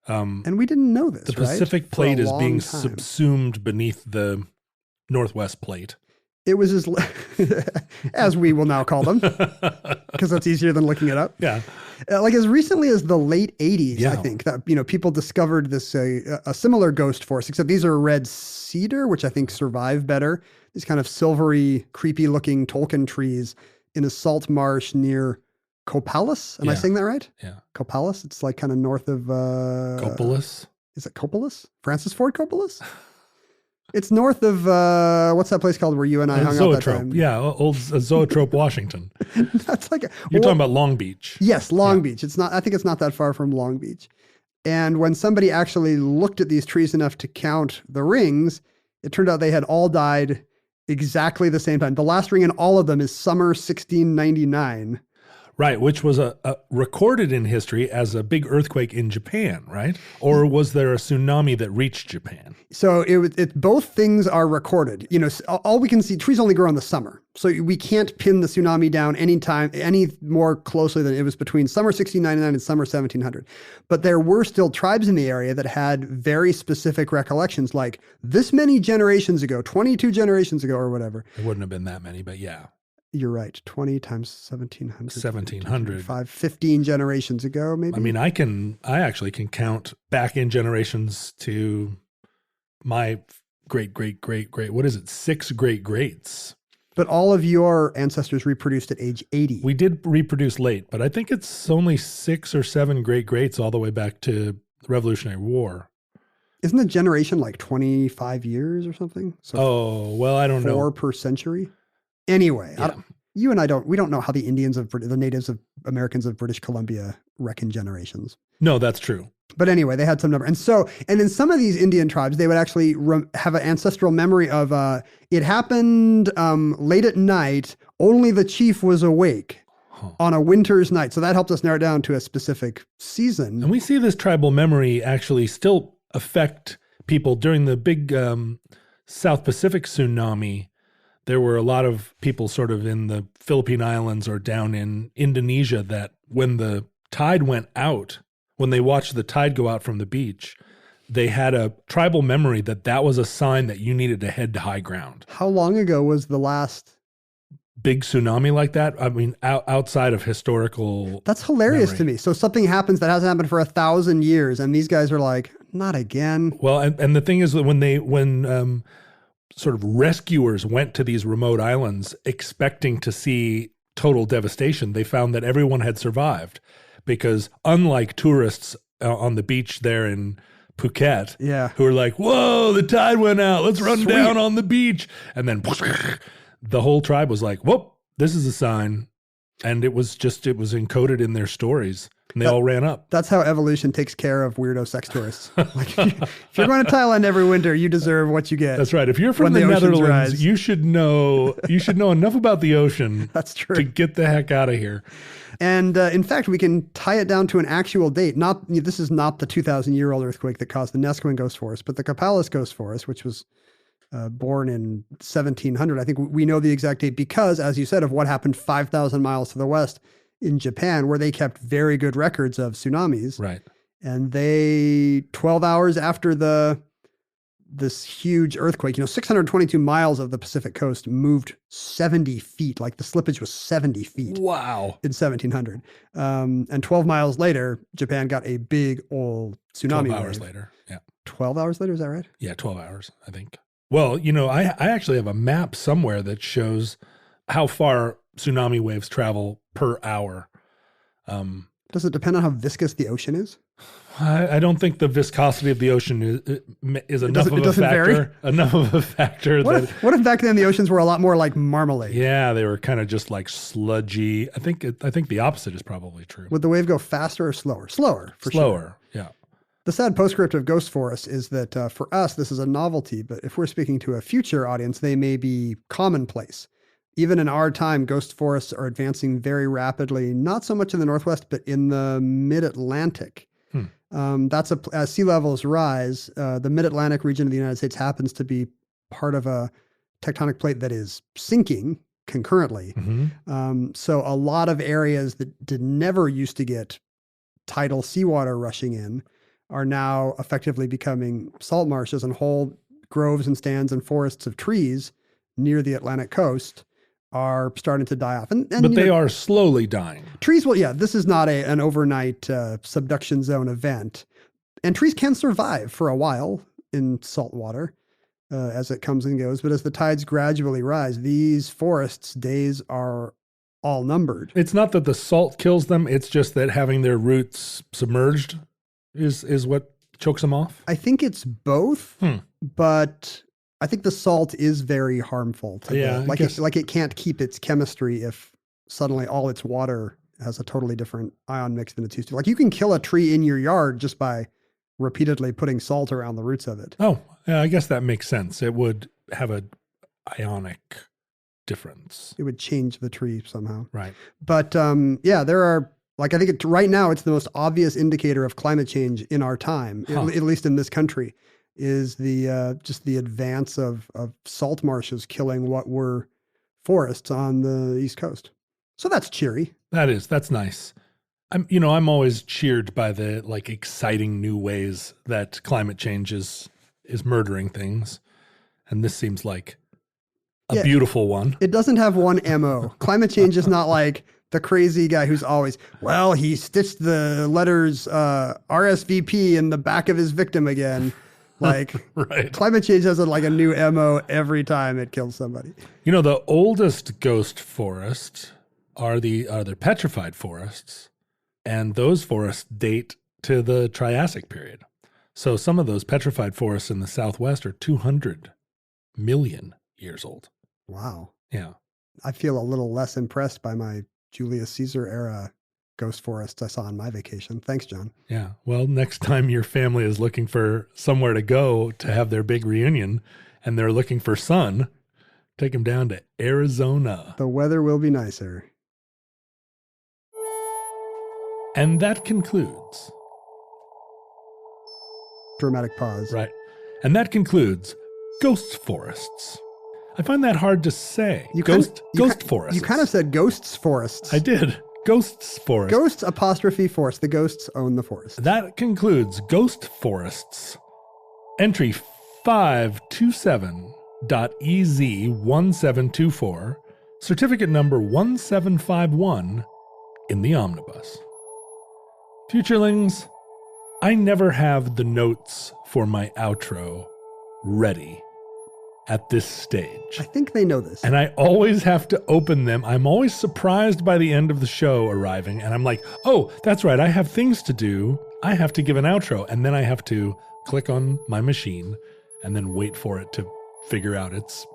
And we didn't know this, The Pacific right? plate is being time. subsumed beneath the Northwest plate. It was as we will now call them, because that's easier than looking it up. Yeah. Like as recently as the late 80s, Yeah. I think that, people discovered this, a similar ghost forest, except these are red cedar, which I think survive better. These kind of silvery, creepy looking Tolkien trees in a salt marsh near Copalis. Am I Yeah. saying that right? Yeah. Copalis. It's like kind of north of, Copalis? is it Copalis? Francis Ford Copalis? It's north of, what's that place called where you and I hung out that Zoetrope. time? Yeah, old Zoetrope, Washington. That's like, You're talking about Long Beach. Yes, Long Beach. I think it's not that far from Long Beach. And when somebody actually looked at these trees enough to count the rings, it turned out they had all died exactly the same time. The last ring in all of them is summer 1699. Right, which was a recorded in history as a big earthquake in Japan, right? Or was there a tsunami that reached Japan? So both things are recorded. All we can see, trees only grow in the summer. So we can't pin the tsunami down any more closely than it was between summer 1699 and summer 1700. But there were still tribes in the area that had very specific recollections, like this many generations ago, 22 generations ago or whatever. It wouldn't have been that many, but yeah. You're right. 20 times 1700. 1700. 15 generations ago, maybe. I mean, I actually can count back in generations to my great, what is it? 6 great-greats. But all of your ancestors reproduced at age 80. We did reproduce late, but I think it's only 6 or 7 great-greats all the way back to the Revolutionary War. Isn't a generation like 25 years or something? So I don't know. 4 per century? Anyway, Yeah. you and I don't know how the natives of Americans of British Columbia reckon generations. No, that's true. But anyway, they had some number. And in some of these Indian tribes, they would actually have an ancestral memory of it happened late at night, only the chief was awake on a winter's night. So that helped us narrow it down to a specific season. And we see this tribal memory actually still affect people during the big South Pacific tsunami. There were a lot of people sort of in the Philippine Islands or down in Indonesia that when the tide went out, when they watched the tide go out from the beach, they had a tribal memory that was a sign that you needed to head to high ground. How long ago was the last big tsunami like that. I mean, outside of historical. That's hilarious memory. to me. So something happens that hasn't happened for 1,000 years, and these guys are like, not again. Well, and the thing is that when sort of rescuers went to these remote islands expecting to see total devastation, they found that everyone had survived because unlike tourists on the beach there in Phuket, who are like, whoa, the tide went out, let's run down on the beach. And then the whole tribe was like, whoop, this is a sign. And it was encoded in their stories. And they all ran up. That's how evolution takes care of weirdo sex tourists. Like, if you're going to Thailand every winter, you deserve what you get. That's right. If you're from the Netherlands, you should know enough about the ocean. That's true. To get the heck out of here. And in fact, we can tie it down to an actual date. This is not the 2,000-year-old earthquake that caused the Neskowin Ghost Forest, but the Kapalis Ghost Forest, which was born in 1700. I think we know the exact date because, as you said, of what happened 5,000 miles to the west in Japan, where they kept very good records of tsunamis. Right. And 12 hours after this huge earthquake, 622 miles of the Pacific coast moved 70 feet. Like the slippage was 70 feet. Wow. In 1700. And 12 miles later, Japan got a big old tsunami 12 hours wave. later. Yeah. 12 hours later, is that right? Yeah, 12 hours, I think. Well, I actually have a map somewhere that shows how far tsunami waves travel per hour. Does it depend on how viscous the ocean is? I don't think the viscosity of the ocean is enough of a factor. Vary? Enough of a factor. What if back then the oceans were a lot more like marmalade? Yeah, they were kind of just like sludgy. I think the opposite is probably true. Would the wave go faster or slower? Slower, for sure. Slower, yeah. The sad postscript of Ghost Forest is that for us, this is a novelty, but if we're speaking to a future audience, they may be commonplace. Even in our time, ghost forests are advancing very rapidly, not so much in the Northwest, but in the mid-Atlantic. As sea levels rise, the mid-Atlantic region of the United States happens to be part of a tectonic plate that is sinking concurrently. Mm-hmm. So a lot of areas that never used to get tidal seawater rushing in are now effectively becoming salt marshes, and whole groves and stands and forests of trees near the Atlantic coast are starting to die off. But they are slowly dying. Trees this is not an overnight subduction zone event. And trees can survive for a while in salt water as it comes and goes. But as the tides gradually rise, these forests' days are all numbered. It's not that the salt kills them. It's just that having their roots submerged is what chokes them off. I think it's both, but I think the salt is very harmful to it can't keep its chemistry if suddenly all its water has a totally different ion mix than it's used to. Like you can kill a tree in your yard just by repeatedly putting salt around the roots of it. Oh, yeah, I guess that makes sense. It would have a ionic difference. It would change the tree somehow. Right. But there are, I think right now it's the most obvious indicator of climate change in our time, at least in this country, is just the advance of salt marshes killing what were forests on the East Coast. So that's cheery. That's nice. I'm always cheered by the exciting new ways that climate change is murdering things. And this seems like a beautiful one. It doesn't have one MO. Climate change is not like the crazy guy who's always, he stitched the letters RSVP in the back of his victim again. Right. Climate change has a new MO every time it kills somebody. The oldest ghost forests are the petrified forests, and those forests date to the Triassic period. So some of those petrified forests in the Southwest are 200 million years old. Wow. Yeah. I feel a little less impressed by my Julius Caesar era ghost forests I saw on my vacation. Thanks, John. Yeah. Well, next time your family is looking for somewhere to go to have their big reunion and they're looking for sun, take them down to Arizona. The weather will be nicer. And that concludes. Dramatic pause. Right. And that concludes ghost forests. I find that hard to say. Ghost forests. You kind of said ghosts forests. I did. Ghosts forest. Ghosts ' forest. The ghosts own the forest. That concludes Ghost Forests. Entry 527.EZ1724 certificate number 1751 in the omnibus. Futurelings, I never have the notes for my outro ready at this stage. I think they know this. And I always have to open them. I'm always surprised by the end of the show arriving. And I'm like, oh, that's right. I have things to do. I have to give an outro. And then I have to click on my machine and then wait for it to figure out its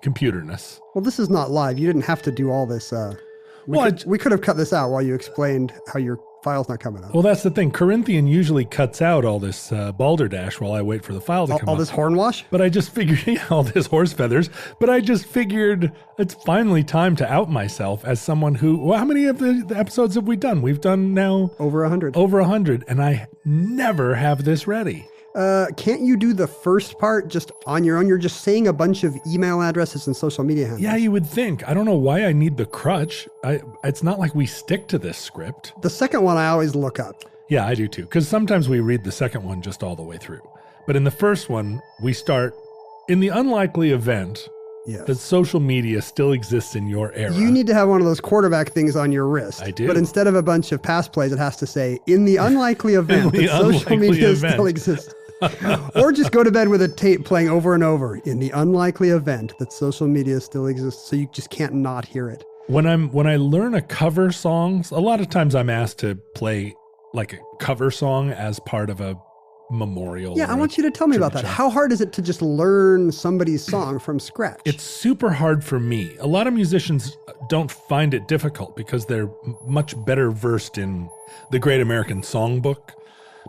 computerness. Well, this is not live. You didn't have to do all this. We could have cut this out while you explained how your file's not coming up. Well, that's the thing. Corinthian usually cuts out all this balderdash while I wait for the file to come up. All this hornwash? But I just figured, all this horse feathers, but I just figured it's finally time to out myself as someone who, well, how many of the episodes have we done? We've done now over 100. Over 100, and I never have this ready. Can't you do the first part just on your own? You're just saying a bunch of email addresses and social media handles. Yeah, you would think. I don't know why I need the crutch. It's not like we stick to this script. The second one I always look up. Yeah, I do too. Because sometimes we read the second one just all the way through. But in the first one, we start in the unlikely event that social media still exists in your era. You need to have one of those quarterback things on your wrist. I do. But instead of a bunch of pass plays, it has to say, in the unlikely event that social media still exists. Or just go to bed with a tape playing over and over in the unlikely event that social media still exists, so you just can't not hear it. When I learn a cover song, a lot of times I'm asked to play like a cover song as part of a memorial. Yeah, I want you to tell me about that. How hard is it to just learn somebody's song from scratch? It's super hard for me. A lot of musicians don't find it difficult because they're much better versed in the Great American Songbook.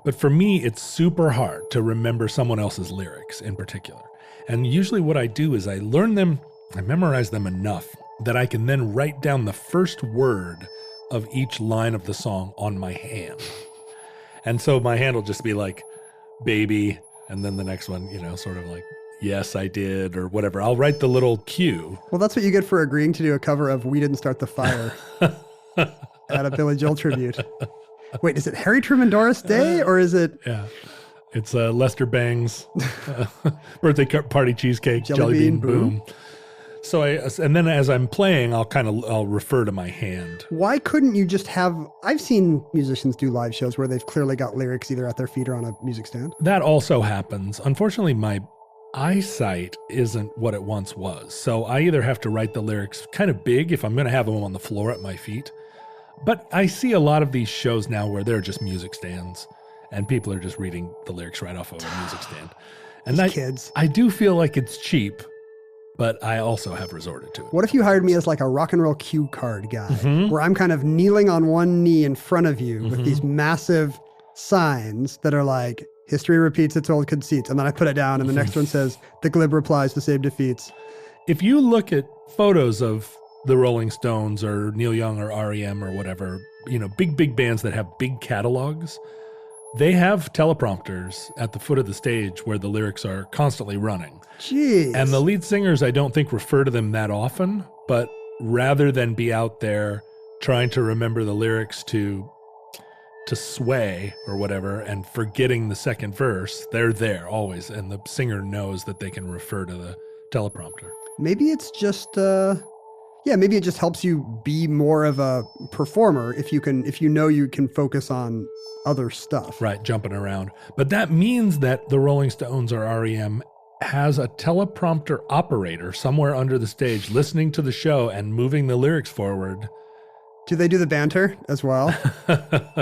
But for me, it's super hard to remember someone else's lyrics in particular. And usually what I do is I learn them, I memorize them enough that I can then write down the first word of each line of the song on my hand. And so my hand will just be like, baby, and then the next one, sort of like, yes, I did, or whatever. I'll write the little cue. Well, that's what you get for agreeing to do a cover of We Didn't Start the Fire at a Billy Joel tribute. Wait, is it Harry Truman Doris Day, or is it? Yeah, it's Lester Bang's birthday party cheesecake, Jelly Bean Boom. So and then as I'm playing, I'll refer to my hand. Why couldn't you just have, I've seen musicians do live shows where they've clearly got lyrics either at their feet or on a music stand. That also happens. Unfortunately, my eyesight isn't what it once was. So I either have to write the lyrics kind of big if I'm going to have them on the floor at my feet. But I see a lot of these shows now where they're just music stands and people are just reading the lyrics right off of a music stand. And kids. I do feel like it's cheap, but I also have resorted to it. What if you hired me as like a rock and roll cue card guy, where I'm kind of kneeling on one knee in front of you with these massive signs that are like, history repeats its old conceits. And then I put it down and the next one says, the glib replies, the same defeats. If you look at photos of the Rolling Stones or Neil Young or REM or whatever, big bands that have big catalogs, they have teleprompters at the foot of the stage where the lyrics are constantly running. Jeez. And the lead singers, I don't think, refer to them that often, but rather than be out there trying to remember the lyrics to Sway or whatever and forgetting the second verse, they're there always, and the singer knows that they can refer to the teleprompter. Maybe it's just maybe it just helps you be more of a performer if you can focus on other stuff. Right, jumping around. But that means that the Rolling Stones or REM has a teleprompter operator somewhere under the stage listening to the show and moving the lyrics forward. Do they do the banter as well?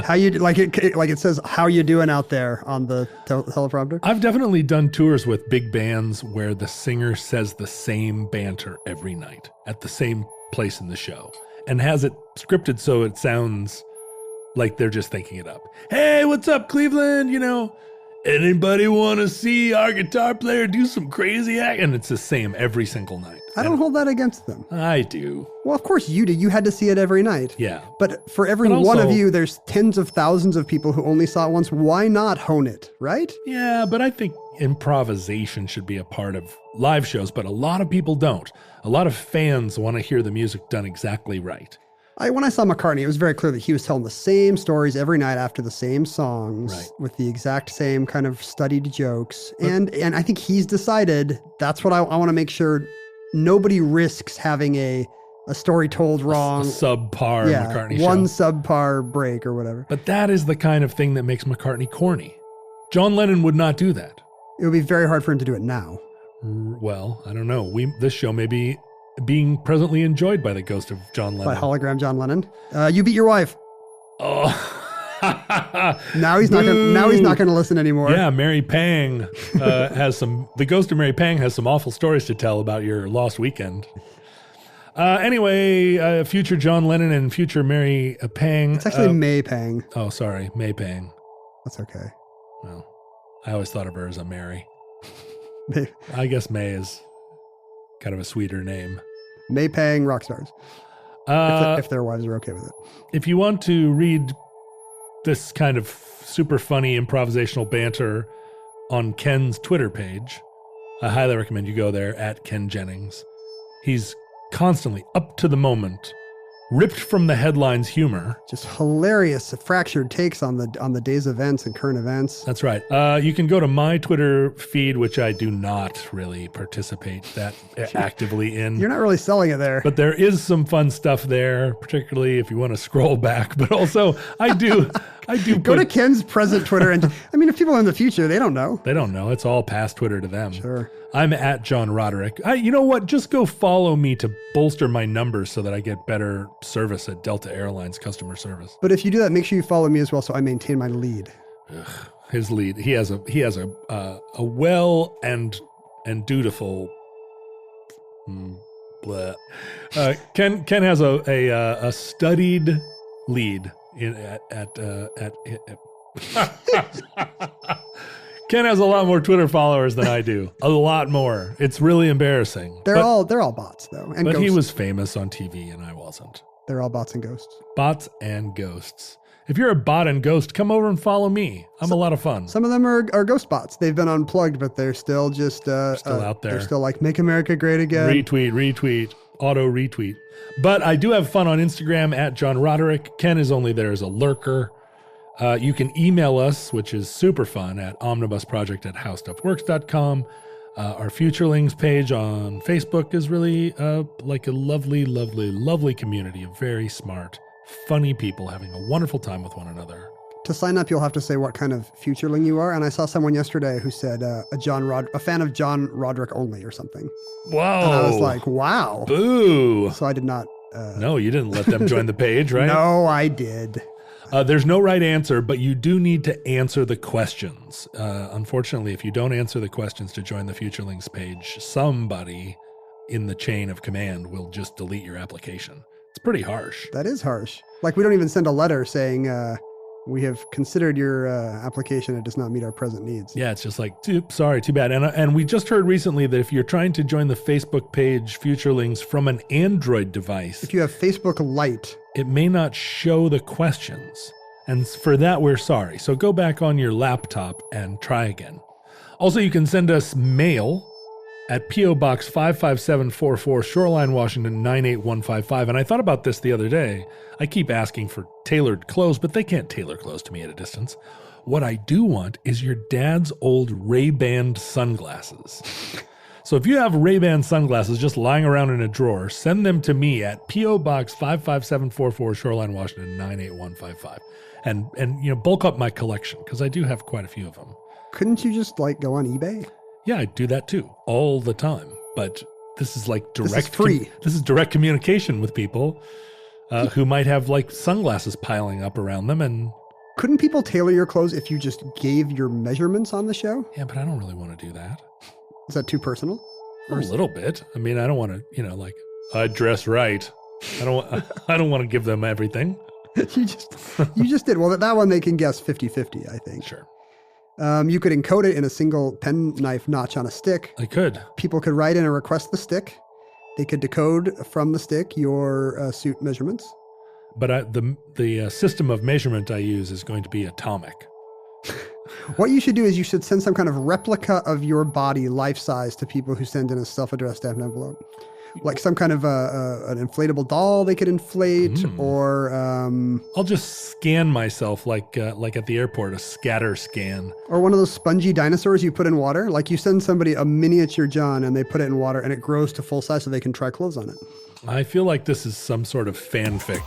How you like it says how you doing out there on the teleprompter? I've definitely done tours with big bands where the singer says the same banter every night at the same place in the show and has it scripted so it sounds like they're just thinking it up. Hey, what's up, Cleveland? Anybody want to see our guitar player do some crazy act? And it's the same every single night. I don't hold that against them. I do. Well, of course you do. You had to see it every night. Yeah. But for every one of you, there's tens of thousands of people who only saw it once. Why not hone it, right? Yeah, but I think improvisation should be a part of live shows, but a lot of people don't. A lot of fans want to hear the music done exactly right. When I saw McCartney, it was very clear that he was telling the same stories every night after the same songs with the exact same kind of studied jokes. And I think he's decided that's what I want to make sure nobody risks having a story told wrong. A subpar McCartney show. One subpar break or whatever. But that is the kind of thing that makes McCartney corny. John Lennon would not do that. It would be very hard for him to do it now. Well, I don't know. This show may be being presently enjoyed by the ghost of John Lennon. By hologram John Lennon. You beat your wife. Oh. Now he's not going to listen anymore. Yeah, Mary Pang the ghost of Mary Pang has some awful stories to tell about your lost weekend. Anyway, future John Lennon and future Mary Pang. It's actually May Pang. Oh, sorry, May Pang. That's okay. Well, I always thought of her as a Mary. May. I guess May is kind of a sweeter name. May Pang rock stars. If their wives are okay with it. If you want to read this kind of super funny improvisational banter on Ken's Twitter page, I highly recommend you go there at Ken Jennings. He's constantly up to the moment, ripped from the headlines humor. Just hilarious fractured takes on the day's events and current events. That's right. You can go to my Twitter feed, which I do not really participate that actively in. You're not really selling it there. But there is some fun stuff there, particularly if you want to scroll back. But also, I do go to Ken's present Twitter. And I mean, if people in the future, they don't know. They don't know. It's all past Twitter to them. Sure. I'm at John Roderick. You know what? Just go follow me to bolster my numbers so that I get better service at Delta Airlines customer service. But if you do that, make sure you follow me as well, so I maintain my lead. Ugh, his lead. He has a well and dutiful. Bleh. Ken has a studied lead at Ken has a lot more Twitter followers than I do. A lot more. It's really embarrassing. They're all bots though. And but ghosts. He was famous on TV and I wasn't. They're all bots and ghosts. Bots and ghosts. If you're a bot and ghost, come over and follow me. I'm a lot of fun. Some of them are ghost bots. They've been unplugged, but they're still just still out there. They're still like, make America great again. Retweet, auto retweet. But I do have fun on Instagram at John Roderick. Ken is only there as a lurker. You can email us, which is super fun, at omnibusproject@howstuffworks.com. Our Futurelings page on Facebook is really like a lovely, lovely, lovely community of very smart, funny people having a wonderful time with one another. To sign up, you'll have to say what kind of futureling you are. And I saw someone yesterday who said a fan of John Roderick only or something. Whoa. And I was like, wow. Boo. So I did not. No, you didn't let them join the page, right? No, I did. There's no right answer, but you do need to answer the questions. Unfortunately, if you don't answer the questions to join the Futurelings page, somebody in the chain of command will just delete your application. It's pretty harsh. That is harsh. Like, we don't even send a letter saying, we have considered your application. It does not meet our present needs. Yeah, it's just like, sorry, too bad. And we just heard recently that if you're trying to join the Facebook page Futurelings from an Android device, if you have Facebook Lite, it may not show the questions. And for that, we're sorry. So go back on your laptop and try again. Also, you can send us mail at P.O. Box 55744, Shoreline, Washington, 98155. And I thought about this the other day. I keep asking for tailored clothes, but they can't tailor clothes to me at a distance. What I do want is your dad's old Ray-Ban sunglasses. So if you have Ray-Ban sunglasses just lying around in a drawer, send them to me at P.O. Box 55744, Shoreline, Washington, 98155. And bulk up my collection, because I do have quite a few of them. Couldn't you just go on eBay? Yeah, I do that too, all the time. But this is like direct. This is free. This is direct communication with people who might have sunglasses piling up around them. And couldn't people tailor your clothes if you just gave your measurements on the show? Yeah, but I don't really want to do that. Is that too personal? A little bit. I mean, I don't want to, I dress right. I don't want to give them everything. You just did. Well, that one they can guess 50-50, I think. Sure. You could encode it in a single penknife notch on a stick. I could. People could write in and request the stick. They could decode from the stick your suit measurements. But the system of measurement I use is going to be atomic. What you should do is you should send some kind of replica of your body life size to people who send in a self-addressed stamped envelope. like some kind of an inflatable doll they could inflate, or I'll just scan myself like at the airport, a scatter scan. or one of those spongy dinosaurs you put in water. Like you send somebody a miniature John and they put it in water and it grows to full size so they can try clothes on it. I feel like this is some sort of fanfic.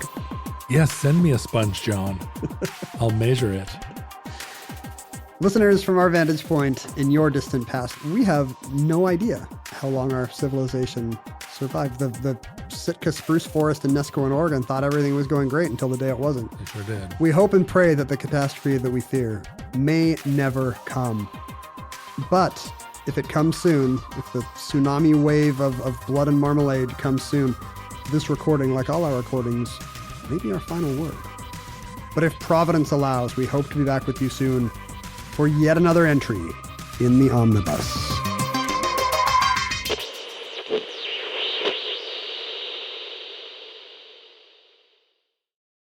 Yes, send me a sponge, John. I'll measure it. Listeners, from our vantage point in your distant past, we have no idea how long our civilization survived. The Sitka spruce forest in Nesco in Oregon thought everything was going great until the day it wasn't. They sure did. We hope and pray that the catastrophe that we fear may never come. But if it comes soon, if the tsunami wave of blood and marmalade comes soon, this recording, like all our recordings, may be our final word. But if Providence allows, we hope to be back with you soon for yet another entry in the Omnibus.